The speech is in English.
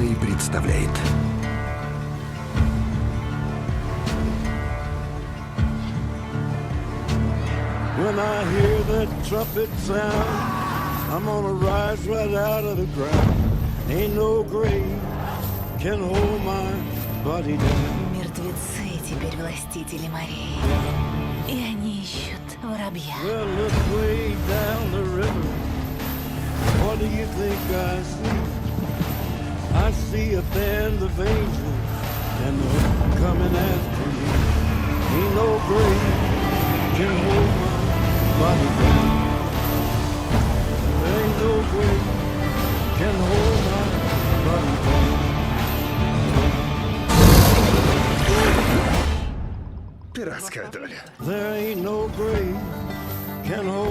Дисней представляет. When I hear that trumpet sound, I'm gonna rise right out of the ground. Ain't no grave can hold my body down. Мертвецы теперь властители морей. И они ищут воробья. Well, look way down the river. What do you think I see? I see a band of angels, and they're coming after me. Ain't no grave can hold my body down. There ain't no grave can hold my body down. Пиратская доля. There ain't no grave can hold